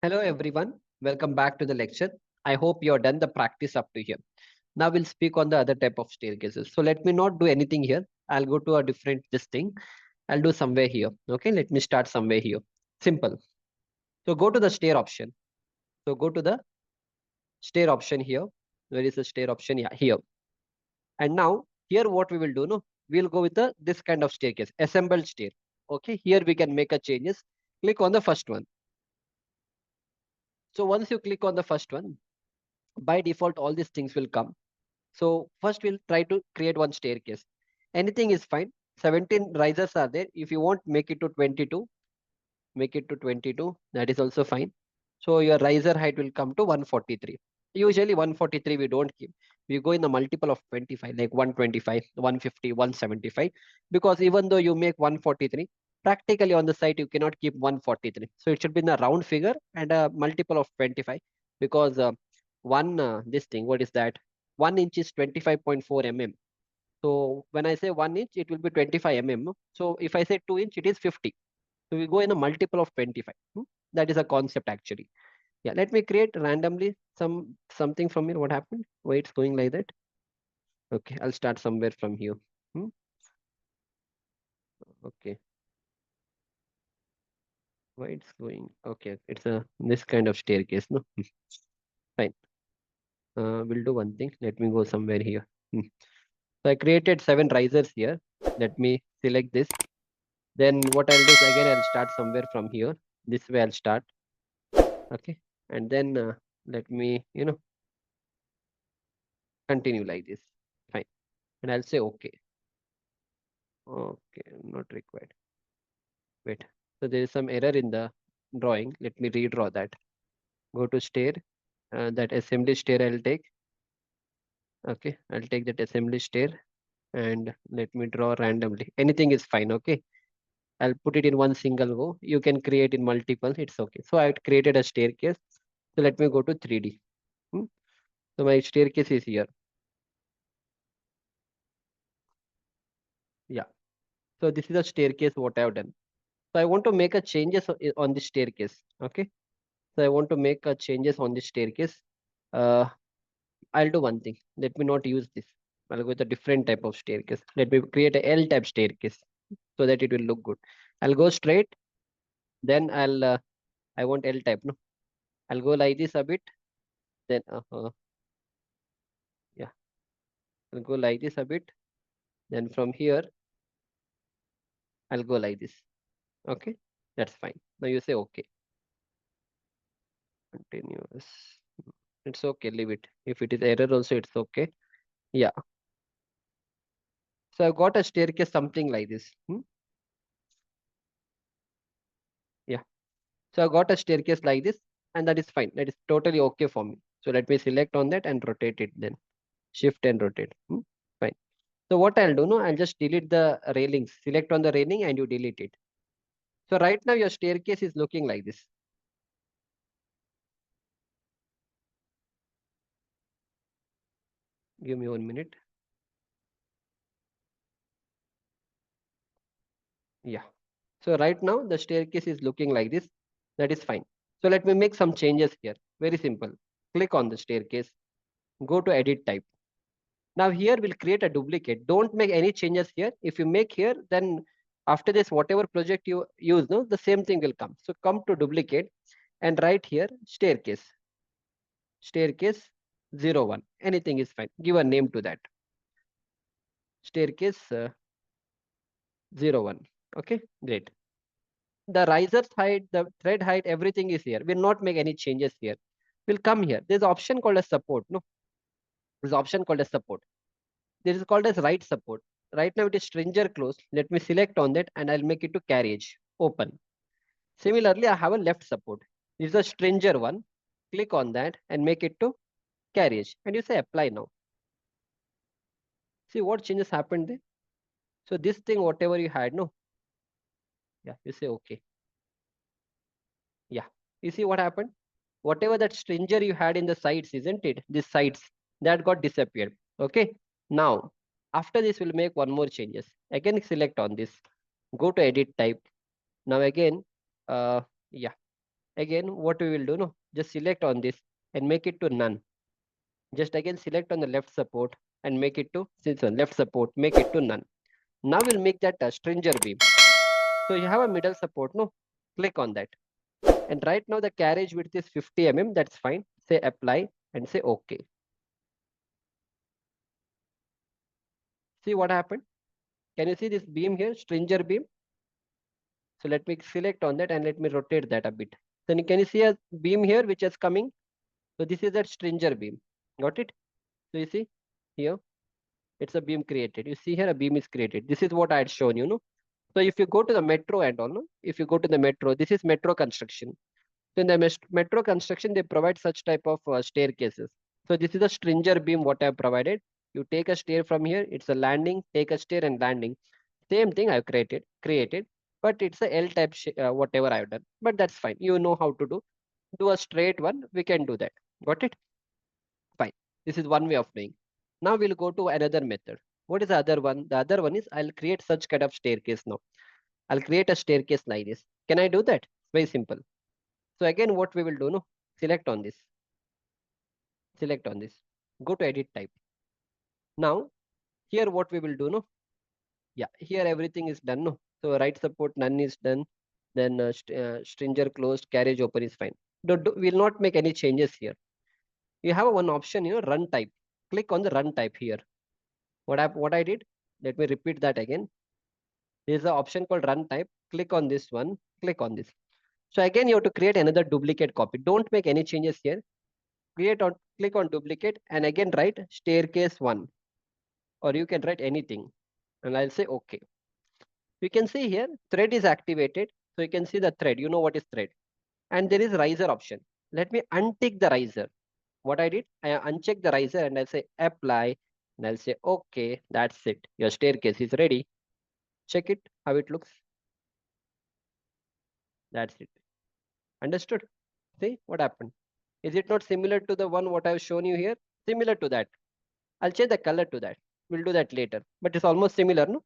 Hello everyone, welcome back to the lecture. I hope you have done the practice up to here. Now we'll speak on the other type of staircases. So let me not do anything here. I'll go to a different this thing. I'll do somewhere here. Okay, let me start somewhere here. Simple. So go to the stair option. So go to the stair option here. Where is the stair option? Yeah, here. And now here what we will do, no, we'll go with the this kind of staircase, assembled stair. Okay, here we can make a changes. Click on the first one. So once you click on the first one, by default all these things will come. So first we'll try to create one staircase. Anything is fine. 17 risers are there. If you want, make it to 22. Make it to 22. That is also fine. So your riser height will come to 143. Usually 143 we don't keep. We go in the multiple of 25, like 125, 150, 175. Because even though you make 143, practically on the site you cannot keep 143. So it should be in a round figure and a multiple of 25. Because this thing, what is that? 1 inch is 25.4 mm. So when I say 1 inch, it will be 25 mm. So if I say 2 inch, it is 50. So we go in a multiple of 25. That is a concept actually. Yeah, let me create randomly something from here. What happened? Why it's going like that? Okay, I'll start somewhere from here. Okay. Why it's going? Okay, it's a this kind of staircase, no? Fine. We'll do one thing. Let me go somewhere here. So I created 7 risers here. Let me select this. Then what I'll do is again I'll start somewhere from here. This way I'll start. Okay, and then let me continue like this. Fine, and I'll say okay. Okay, not required. Wait. So there is some error in the drawing. Let me redraw that. Go to stair. That assembly stair I'll take. Okay, I'll take that assembly stair and let me draw randomly. Anything is fine. Okay, I'll put it in one single go. You can create in multiple. It's okay. So I created a staircase. So let me go to 3D. So my staircase is here. Yeah. So this is a staircase what I have done. So I want to make a changes on the staircase. Okay. So I want to make a changes on the staircase. I'll do one thing. Let me not use this. I'll go with a different type of staircase. Let me create a L type staircase so that it will look good. I'll go straight. Then I want L type. No, I'll go like this a bit. Then yeah, I'll go like this a bit. Then from here, I'll go like this. Okay, that's fine. Now you say okay. Continuous. It's okay. Leave it. If it is error also, it's okay. Yeah. So I've got a staircase something like this. Yeah. So I got a staircase like this, and that is fine. That is totally okay for me. So let me select on that and rotate it then. Shift and rotate. Fine. So what I'll do, no, I'll just delete the railings. Select on the railing and you delete it. So right now your staircase is looking like this. Give me 1 minute. Yeah. So right now the staircase is looking like this. That is fine. So let me make some changes here. Very simple. Click on the staircase. Go to edit type. Now here we'll create a duplicate. Don't make any changes here. If you make here, then after this, whatever project you use, no, the same thing will come. So come to duplicate and write here staircase. Staircase 01. Anything is fine. Give a name to that. Staircase 01. Okay, great. The riser's height, the thread height, everything is here. We'll not make any changes here. We'll come here. There's an option called as support. No, there's an option called as support. This is called as right support. Right now it is stringer close. Let me select on that and I'll make it to carriage open. Similarly, I have a left support. This is a stringer one. Click on that and make it to carriage. And you say apply now. See what changes happened there. So this thing, whatever you had, no. Yeah, you say okay. Yeah. You see what happened? Whatever that stringer you had in the sides, isn't it? These sides, that got disappeared. Okay. Now, after this, we'll make one more changes. Again, select on this. Go to edit type. Now again, yeah. Again, what we will do, no, just select on this and make it to none. Just again select on the left support and make it to left support, make it to none. Now we'll make that a stringer beam. So you have a middle support, no? Click on that. And right now the carriage width is 50 mm, that's fine. Say apply and say OK. See what happened? Can you see this beam here, stringer beam? So let me select on that and let me rotate that a bit. Then can you see a beam here which is coming? So this is that stringer beam. Got it? So you see here, it's a beam created. You see here a beam is created. This is what I had shown you, no? So if you go to the metro and all, no? If you go to the metro, this is metro construction. So in the metro construction, they provide such type of staircases. So this is a stringer beam what I have provided. You take a stair from here, it's a landing, take a stair and landing. Same thing I've created, but it's a L type whatever I've done. But that's fine. You know how to do. Do a straight one, we can do that. Got it? Fine. This is one way of doing. Now we'll go to another method. What is the other one? The other one is I'll create such kind of staircase now. I'll create a staircase like this. Can I do that? Very simple. So again, what we will do, no? Select on this. Select on this. Go to edit type. Now, here what we will do, no? Yeah, here everything is done, no? So right support, none is done. Then stringer closed, carriage open is fine. We'll not make any changes here. You have one option, run type. Click on the run type here. What I did, let me repeat that again. There is an option called run type. Click on this one, click on this. So again, you have to create another duplicate copy. Don't make any changes here. Click on duplicate and again write staircase 1, or you can write anything and I'll say OK. You can see here thread is activated. So you can see the thread, you know what is thread, and there is riser option. Let me untick the riser. What I did, I uncheck the riser and I'll say apply and I'll say OK. That's it. Your staircase is ready. Check it how it looks. That's it. Understood? See what happened? Is it not similar to the one what I've shown you here? Similar to that. I'll change the color to that. We'll do that later. But it's almost similar, no?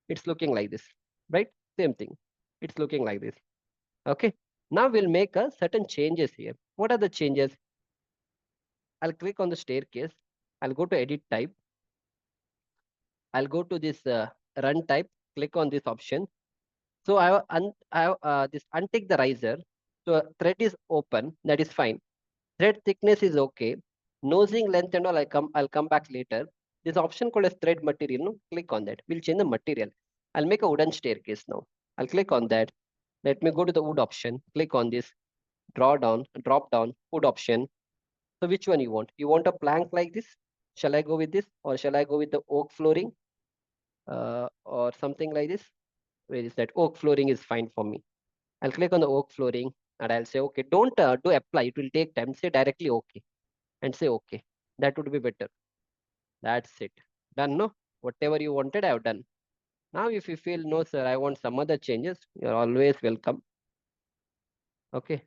It's looking like this, right? Same thing. It's looking like this. Okay. Now we'll make a certain changes here. What are the changes? I'll click on the staircase. I'll go to edit type. I'll go to this run type. Click on this option. So I have this untick the riser. So thread is open. That is fine. Thread thickness is okay. Nosing length and all I'll come back later. This option called as thread material. No, click on that. We'll change the material. I'll make a wooden staircase now. I'll click on that. Let me go to the wood option. Click on this. Drop down wood option. So which one you want? You want a plank like this? Shall I go with this, or shall I go with the oak flooring, or something like this? Where is that? Oak flooring is fine for me. I'll click on the oak flooring and I'll say okay. Don't do apply. It will take time. Say directly okay and say okay. That would be better. That's it. Done, no? Whatever you wanted, I've done. Now, if you feel, no, sir, I want some other changes, you're always welcome. Okay.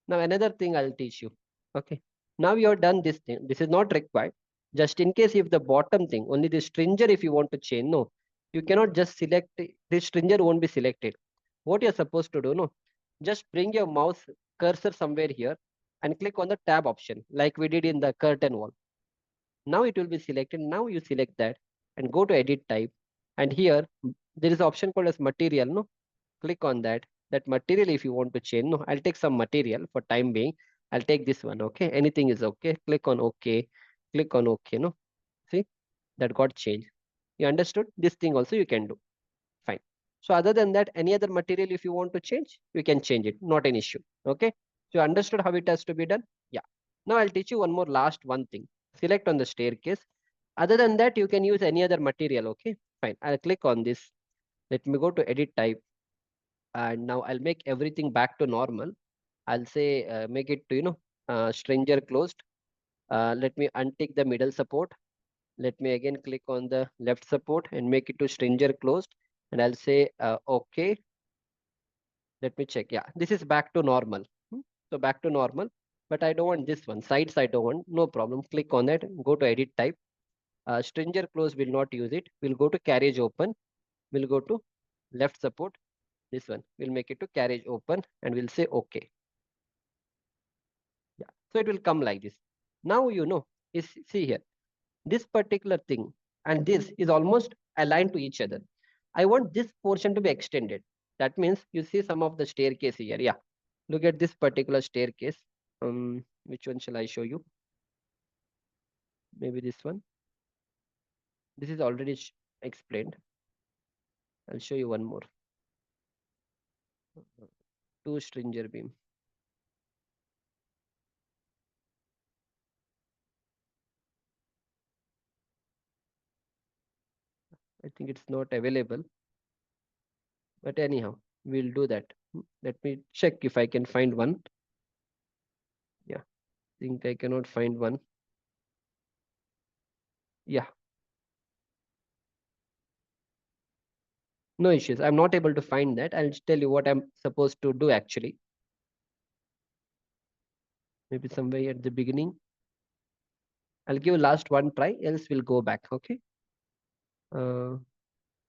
Now, another thing I'll teach you. Okay. Now you're done this thing. This is not required. Just in case if the bottom thing, only the stringer, if you want to change, no, you cannot just select, the stringer won't be selected. What you're supposed to do, no, just bring your mouse cursor somewhere here and click on the tab option like we did in the curtain wall. Now it will be selected. Now you select that and go to edit type. And here there is an option called as material. No, click on that. That material, if you want to change, no, I'll take some material for time being. I'll take this one. Okay, anything is okay. Click on OK. Click on OK. No, see that got changed. You understood? This thing also you can do. Fine. So other than that, any other material if you want to change, you can change it. Not an issue. Okay. So you understood how it has to be done? Yeah. Now I'll teach you one more last one thing. Select on the staircase. Other than that, you can use any other material. Okay. Fine. I'll click on this. Let me go to edit type. And now I'll make everything back to normal. I'll say make it to, stringer closed. Let me untick the middle support. Let me again click on the left support and make it to stringer closed. And I'll say OK. Let me check. Yeah, this is back to normal. So back to normal, but I don't want this one. Sides I don't want. No problem. Click on that. Go to edit type. Stringer close will not use it. We'll go to carriage open. We'll go to left support, this one, we'll make it to carriage open and we'll say okay. Yeah, so it will come like this. Now is see here, this particular thing and this is almost aligned to each other. I want this portion to be extended. That means you see some of the staircase here. Yeah, look at this particular staircase. Which one shall I show you? Maybe this one. This is already explained. I'll show you one more. Two stringer beam. I think it's not available. But anyhow, we'll do that. Let me check if I can find one. Yeah, I think I cannot find one. Yeah. No issues. I'm not able to find that. I'll tell you what I'm supposed to do actually. Maybe somewhere at the beginning. I'll give last one try, else we'll go back. Okay.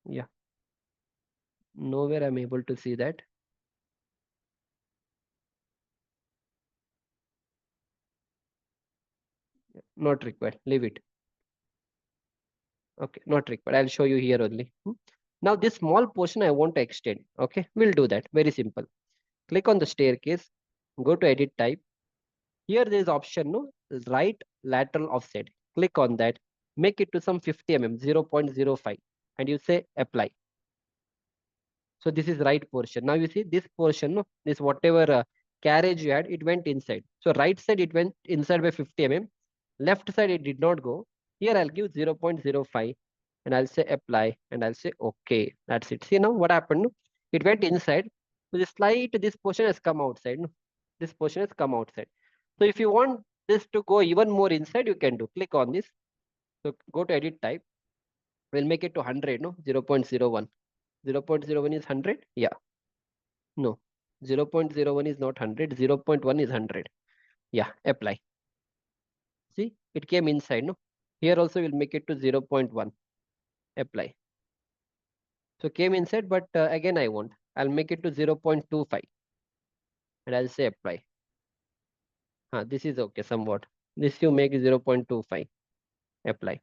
Yeah. Nowhere I'm able to see that. Not required. Leave it. Okay, not required. I'll show you here only. Now this small portion I want to extend. Okay, we'll do that. Very simple. Click on the staircase. Go to edit type. Here there is option right lateral offset. Click on that. Make it to some 50 mm, 0.05, and you say apply. So this is right portion. Now you see this portion, this whatever carriage you had, it went inside. So right side it went inside by 50 mm. Left side it did not go. Here I'll give 0.05 and I'll say apply and I'll say okay. That's it. See now what happened? No? It went inside. So this portion has come outside. No? This portion has come outside. So if you want this to go even more inside, you can do. Click on this. So go to edit type. We'll make it to 100, no? 0.01. 0.01 is 100? Yeah. No. 0.01 is not 100. 0.1 is 100. Yeah. Apply. See, it came inside, no? Here also we'll make it to 0.1. Apply. So came inside, but again I want. I'll make it to 0.25. And I'll say apply. This is okay somewhat. This you make 0.25. Apply.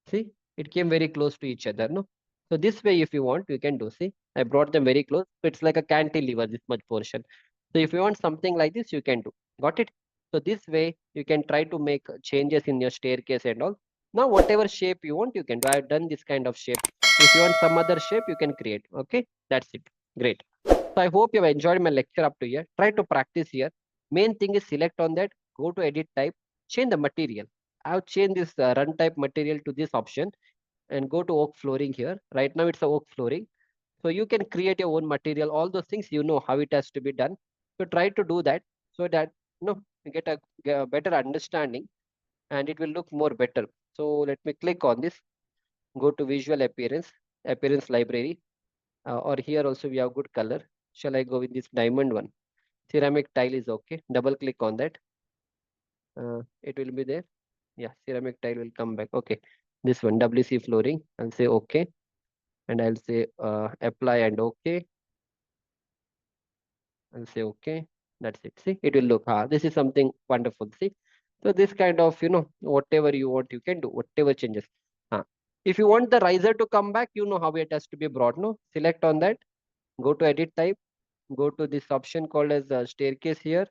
See, it came very close to each other, no? So this way, if you want, you can do. See, I brought them very close. So it's like a cantilever, this much portion. So if you want something like this, you can do. Got it? So this way, you can try to make changes in your staircase and all. Now, whatever shape you want, you can do. I've done this kind of shape. If you want some other shape, you can create. Okay, that's it. Great. So I hope you have enjoyed my lecture up to here. Try to practice here. Main thing is select on that, go to edit type, change the material. I've changed this run type material to this option and go to oak flooring here. Right now it's a oak flooring. So you can create your own material. All those things, you know how it has to be done. So try to do that so that you get a better understanding and it will look more better. So let me click on this. Go to visual appearance library. Or here also we have good color. Shall I go with this diamond one? Ceramic tile is okay. Double click on that. It will be there. Yeah, ceramic tile will come back. Okay, this one WC flooring. I'll say okay, and I'll say apply and okay. I'll say okay. That's it. See, it will look. This is something wonderful. See, so this kind of whatever you want, you can do whatever changes. If you want the riser to come back, you know how it has to be brought. No, select on that. Go to edit type. Go to this option called as staircase here.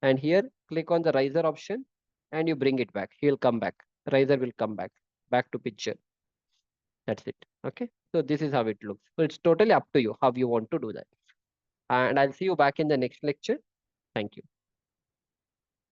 And here, click on the riser option and you bring it back. He'll come back. Riser will come back to picture. That's it. Okay. So this is how it looks. So it's totally up to you how you want to do that. And I'll see you back in the next lecture. Thank you.